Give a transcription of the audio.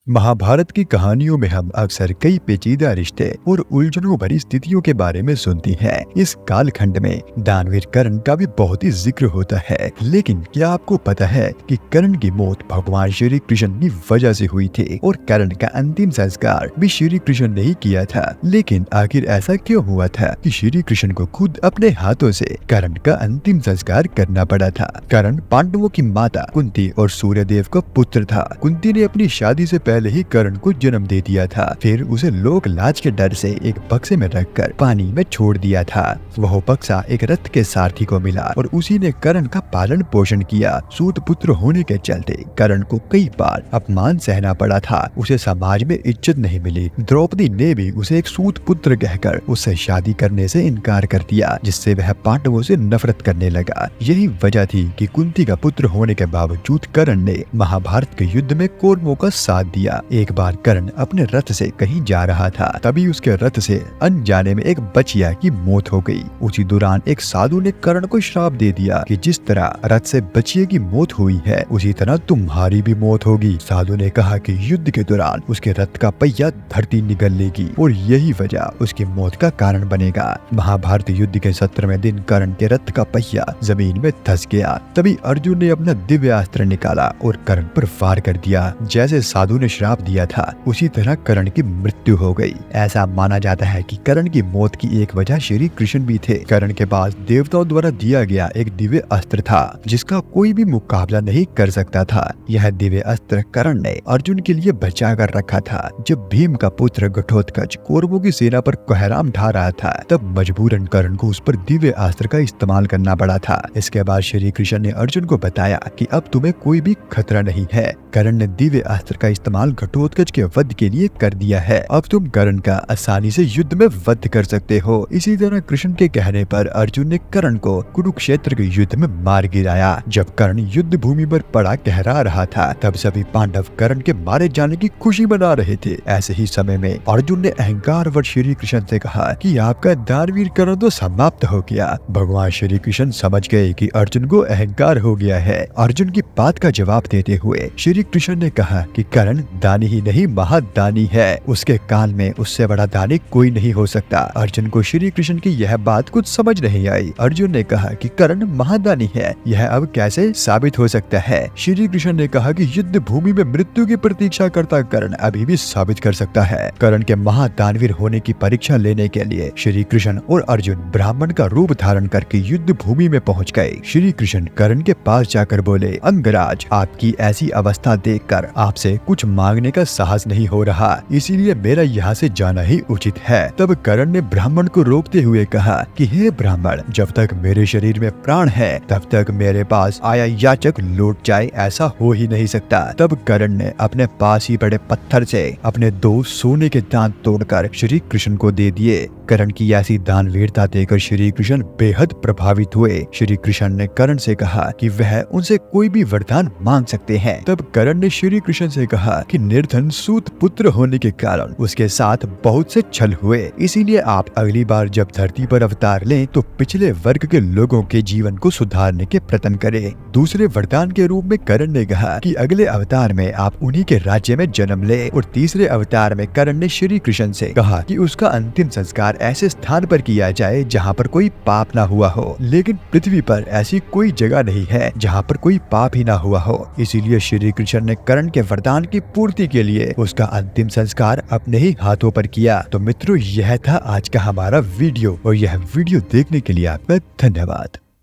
महाभारत की कहानियों में हम अक्सर कई पेचीदा रिश्ते और उलझनों भरी स्थितियों के बारे में सुनते हैं। इस कालखंड में दानवीर कर्ण का भी बहुत ही जिक्र होता है। लेकिन क्या आपको पता है कि कर्ण की मौत भगवान श्री कृष्ण की वजह से हुई थी और कर्ण का अंतिम संस्कार भी श्री कृष्ण ने ही किया था। लेकिन आखिर ऐसा क्यों हुआ था कि श्री कृष्ण को खुद अपने हाथों से कर्ण का अंतिम संस्कार करना पड़ा था? कर्ण पांडवों की माता कुंती और सूर्यदेव का पुत्र था। कुंती ने अपनी शादी से पहले ही कर्ण को जन्म दे दिया था। फिर उसे लोक लाज के डर से एक बक्से में रखकर पानी में छोड़ दिया था। वह बक्सा एक रथ के सारथी को मिला और उसी ने कर्ण का पालन पोषण किया। सूत पुत्र होने के चलते कर्ण को कई बार अपमान सहना पड़ा था। उसे समाज में इज्जत नहीं मिली। द्रौपदी ने भी उसे एक सूत पुत्र कहकर उससे शादी करने से इनकार कर दिया, जिससे वह पांडवों से नफरत करने लगा। यही वजह थी कि कुंती का पुत्र होने के बावजूद कर्ण ने महाभारत के युद्ध में कौरवों का साथ दिया। एक बार कर्ण अपने रथ से कहीं जा रहा था, तभी उसके रथ से अनजाने में एक बछिया की मौत हो गई। उसी दौरान एक साधु ने कर्ण को श्राप दे दिया कि जिस तरह रथ से बछिए की मौत हुई है, उसी तरह तुम्हारी भी मौत होगी। साधु ने कहा कि युद्ध के दौरान उसके रथ का पहिया धरती निगल लेगी और यही वजह उसकी मौत का कारण बनेगा। महाभारत युद्ध के 17वें दिन कर्ण के रथ का पहिया जमीन में धंस गया। तभी अर्जुन ने अपना दिव्य अस्त्र निकाला और कर्ण पर वार कर दिया। जैसे साधु ने श्राप दिया था, उसी तरह कर्ण की मृत्यु हो गई। ऐसा माना जाता है कि कर्ण की मौत की एक वजह श्री कृष्ण भी थे। कर्ण के पास देवताओं द्वारा दिया गया एक दिव्य अस्त्र था, जिसका कोई भी मुकाबला नहीं कर सकता था। यह दिव्य अस्त्र कर्ण ने अर्जुन के लिए बचा कर रखा था। जब भीम का पुत्र घटोत्कच कौरवों की सेना पर कोहराम ढा रहा था, तब मजबूरन कर्ण को उस पर दिव्य अस्त्र का इस्तेमाल करना पड़ा था। इसके बाद श्री कृष्ण ने अर्जुन को बताया कि अब तुम्हें कोई भी खतरा नहीं है। कर्ण ने दिव्य अस्त्र का इस्तेमाल घटोत्कच के वध के लिए कर दिया है। अब तुम कर्ण का आसानी से युद्ध में वध कर सकते हो। इसी तरह कृष्ण के कहने पर अर्जुन ने कर्ण को कुरुक्षेत्र के युद्ध में मार गिराया। जब कर्ण युद्ध भूमि पर पड़ा कहरा रहा था, तब सभी पांडव कर्ण के मारे जाने की खुशी मना रहे थे। ऐसे ही समय में अर्जुन ने अहंकार व श्री कृष्ण से कहा कि आपका दानवीर कर्ण तो समाप्त हो गया। भगवान श्री कृष्ण समझ गए कि अर्जुन को अहंकार हो गया है। अर्जुन की बात का जवाब देते हुए श्री कृष्ण ने कहा कि कर्ण दानी ही नहीं महादानी है। उसके काल में उससे बड़ा दानी कोई नहीं हो सकता। अर्जुन को श्री कृष्ण की यह बात कुछ समझ नहीं आई। अर्जुन ने कहा कि कर्ण महादानी है, यह अब कैसे साबित हो सकता है? श्री कृष्ण ने कहा कि युद्ध भूमि में मृत्यु की प्रतीक्षा करता कर्ण अभी भी साबित कर सकता है। कर्ण के महादानवीर होने की परीक्षा लेने के लिए श्री कृष्ण और अर्जुन ब्राह्मण का रूप धारण करके युद्ध भूमि में पहुँच गए। श्री कृष्ण कर्ण के पास जाकर बोले, अंगराज, आपकी ऐसी अवस्था देखकर आपसे कुछ मांगने का साहस नहीं हो रहा, इसीलिए मेरा यहाँ से जाना ही उचित है। तब कर्ण ने ब्राह्मण को रोकते हुए कहा कि हे ब्राह्मण, जब तक मेरे शरीर में प्राण है, तब तक मेरे पास आया याचक लौट जाए, ऐसा हो ही नहीं सकता। तब कर्ण ने अपने पास ही पड़े पत्थर से अपने 2 सोने के दांत तोड़कर श्री कृष्ण को दे दिए। कर्ण की ऐसी दानवीरता देखकर श्री कृष्ण बेहद प्रभावित हुए। श्री कृष्ण ने कर्ण से कहा कि वह उनसे कोई भी वरदान मांग सकते हैं। तब कर्ण ने श्री कृष्ण से कहा कि निर्धन सूत पुत्र होने के कारण उसके साथ बहुत से छल हुए, इसीलिए आप अगली बार जब धरती पर अवतार लें तो पिछले वर्ग के लोगों के जीवन को सुधारने के प्रयत्न करें। दूसरे वरदान के रूप में कर्ण ने कहा कि अगले अवतार में आप उन्हीं के राज्य में जन्म ले। और तीसरे अवतार में कर्ण ने श्री कृष्ण से कहा कि उसका अंतिम संस्कार ऐसे स्थान पर किया जाए जहाँ पर कोई पाप ना हुआ हो। लेकिन पृथ्वी पर ऐसी कोई जगह नहीं है जहाँ पर कोई पाप ही ना हुआ हो। इसीलिए श्री कृष्ण ने कर्ण के वरदान की पूर्ति के लिए उसका अंतिम संस्कार अपने ही हाथों पर किया। तो मित्रों, यह था आज का हमारा वीडियो और यह वीडियो देखने के लिए आपका धन्यवाद।